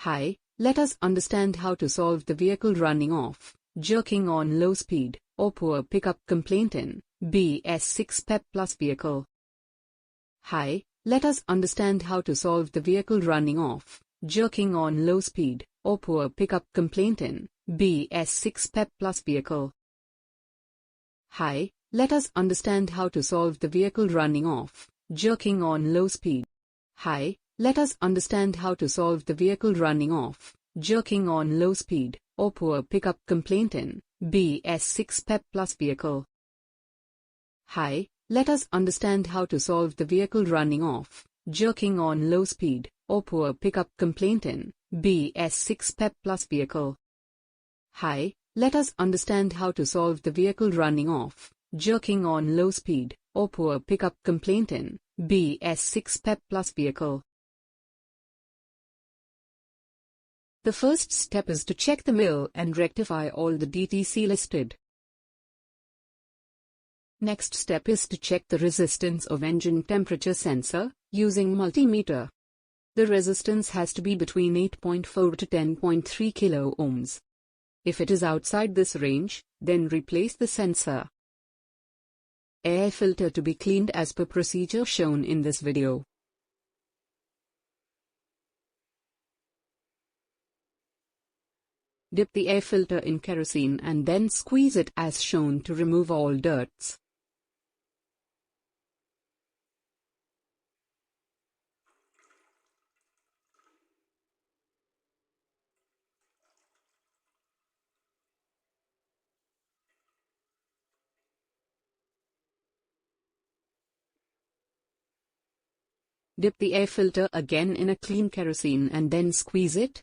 Hi, let us understand how to solve the vehicle running off, jerking on low speed, or poor pickup complaint in BS6 PEP Plus vehicle. Hi, let us understand how to solve the vehicle running off, jerking on low speed, or poor pickup complaint in BS6 PEP Plus vehicle. Hi, let us understand how to solve the vehicle running off, jerking on low speed. Hi, let us understand how to solve the vehicle running off, jerking on low speed, or poor pickup complaint in BS6 PEP Plus vehicle. Hi, let us understand how to solve the vehicle running off, jerking on low speed, or poor pickup complaint in BS6 PEP Plus vehicle. Hi, let us understand how to solve the vehicle running off, jerking on low speed, or poor pickup complaint in BS6 PEP Plus vehicle. The first step is to check the mill and rectify all the DTC listed. Next step is to check the resistance of engine temperature sensor using multimeter. The resistance has to be between 8.4 to 10.3 kilo ohms. If it is outside this range, then replace the sensor. Air filter to be cleaned as per procedure shown in this video. Dip the air filter in kerosene and then squeeze it as shown to remove all dirts. Dip the air filter again in a clean kerosene and then squeeze it.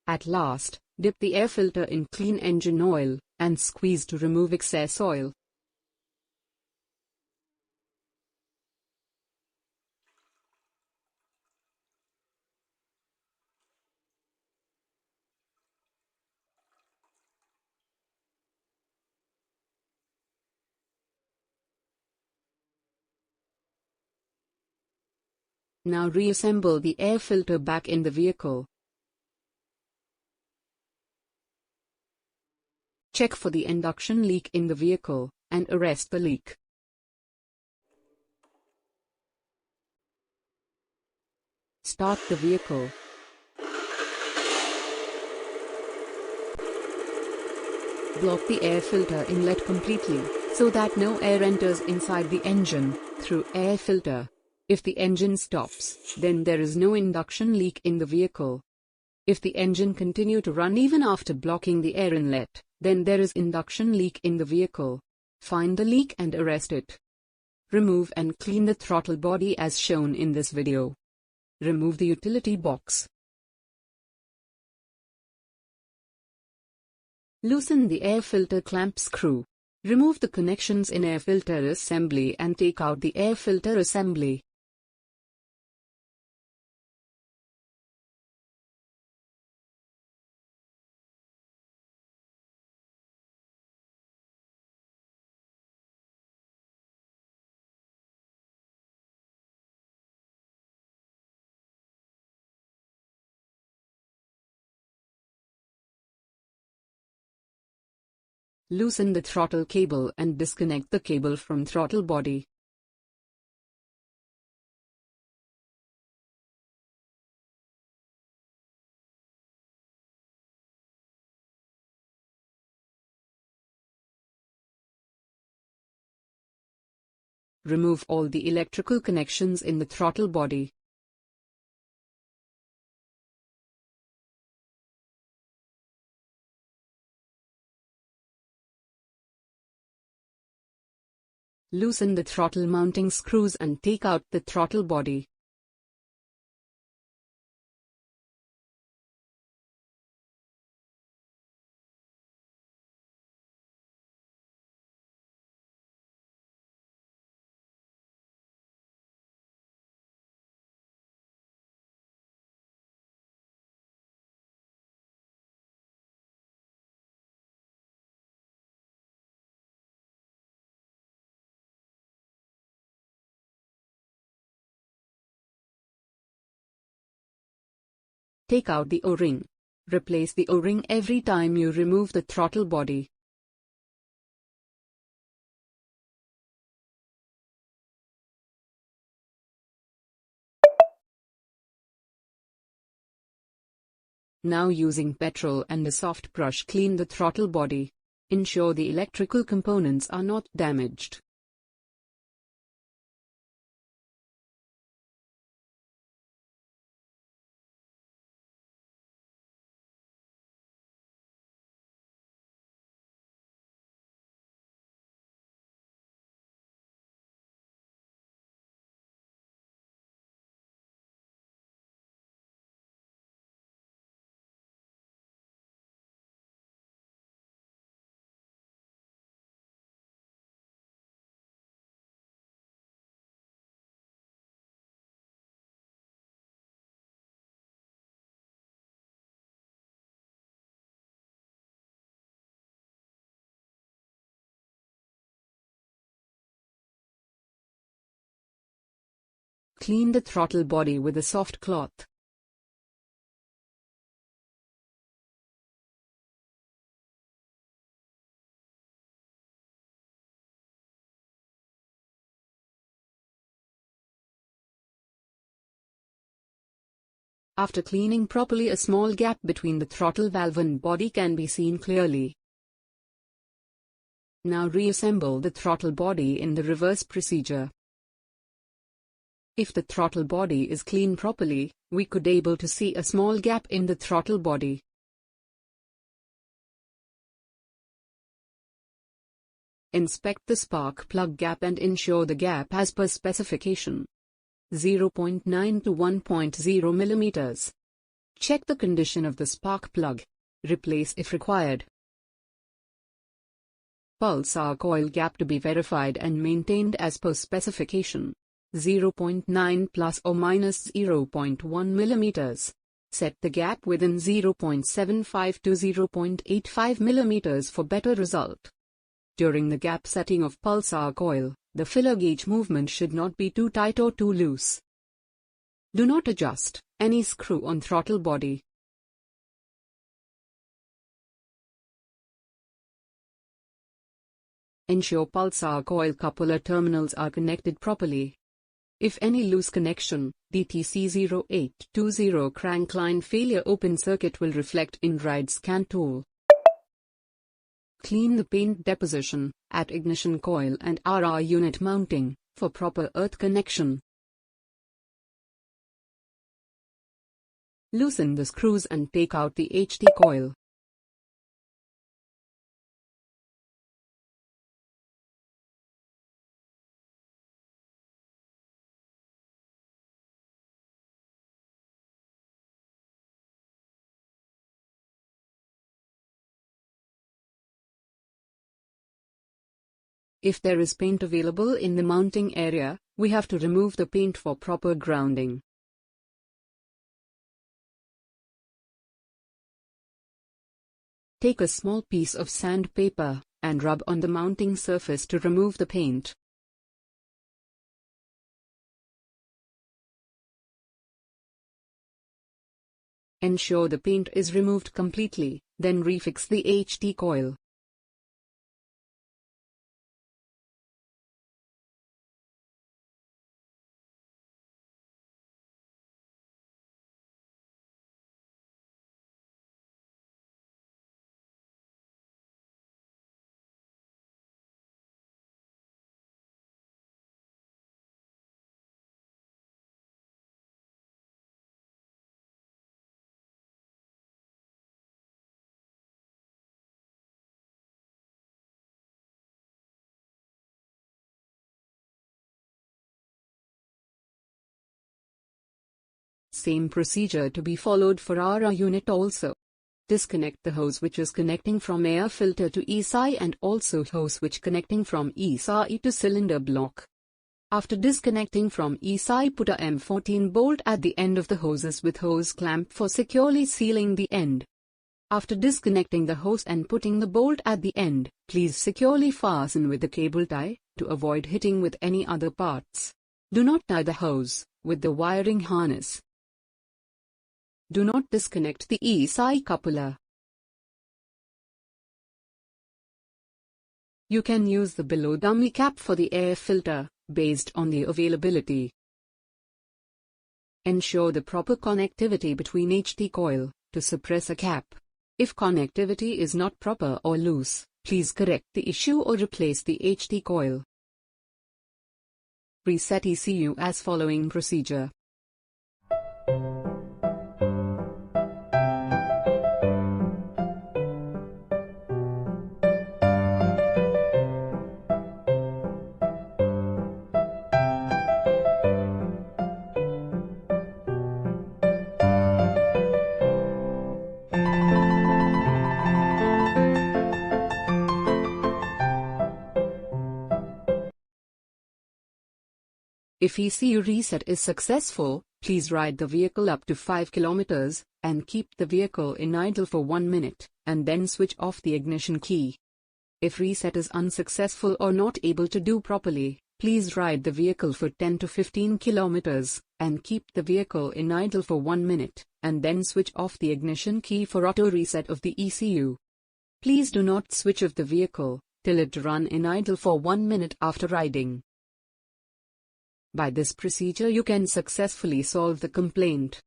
At last, dip the air filter in clean engine oil and squeeze to remove excess oil. Now reassemble the air filter back in the vehicle. Check for the induction leak in the vehicle and arrest the leak. Start the vehicle. Block the air filter inlet completely, so that no air enters inside the engine through air filter. If the engine stops, then there is no induction leak in the vehicle. If the engine continue to run even after blocking the air inlet, then there is induction leak in the vehicle. Find the leak and arrest it. Remove and clean the throttle body as shown in this video. Remove the utility box. Loosen the air filter clamp screw. Remove the connections in air filter assembly and take out the air filter assembly. Loosen the throttle cable and disconnect the cable from throttle body. Remove all the electrical connections in the throttle body. Loosen the throttle mounting screws and take out the throttle body. Take out the O-ring. Replace the O-ring every time you remove the throttle body. Now using petrol and a soft brush, clean the throttle body. Ensure the electrical components are not damaged. Clean the throttle body with a soft cloth. After cleaning properly, a small gap between the throttle valve and body can be seen clearly. Now reassemble the throttle body in the reverse procedure. If the throttle body is cleaned properly, we could able to see a small gap in the throttle body. Inspect the spark plug gap and ensure the gap as per specification. 0.9 to 1.0 millimeters. Check the condition of the spark plug. Replace if required. Pulsar coil gap to be verified and maintained as per specification. 0.9 plus or minus 0.1 millimeters. Set the gap within 0.75 to 0.85 millimeters for better result. During the gap setting of pulsar coil, the filler gauge movement should not be too tight or too loose. Do not adjust any screw on throttle body. Ensure pulsar coil coupler terminals are connected properly. If any loose connection, DTC0820 crank line failure open circuit will reflect in ride scan tool. Clean the paint deposition at ignition coil and RR unit mounting for proper earth connection. Loosen the screws and take out the HT coil. If there is paint available in the mounting area, we have to remove the paint for proper grounding. Take a small piece of sandpaper and rub on the mounting surface to remove the paint. Ensure the paint is removed completely, then refix the HT coil. Same procedure to be followed for RR unit also. Disconnect the hose which is connecting from air filter to ESI and also hose which connecting from ESI to cylinder block. After disconnecting from ESI, put a M14 bolt at the end of the hoses with hose clamp for securely sealing the end. After disconnecting the hose and putting the bolt at the end, please securely fasten with the cable tie to avoid hitting with any other parts. Do not tie the hose with the wiring harness. Do not disconnect the ECI coupler. You can use the below dummy cap for the air filter, based on the availability. Ensure the proper connectivity between HT coil, to suppress a cap. If connectivity is not proper or loose, please correct the issue or replace the HT coil. Reset ECU as following procedure. If ECU reset is successful, please ride the vehicle up to 5 km, and keep the vehicle in idle for 1 minute, and then switch off the ignition key. If reset is unsuccessful or not able to do properly, please ride the vehicle for 10 to 15 km, and keep the vehicle in idle for 1 minute, and then switch off the ignition key for auto reset of the ECU. Please do not switch off the vehicle till it run in idle for 1 minute after riding. By this procedure you can successfully solve the complaint.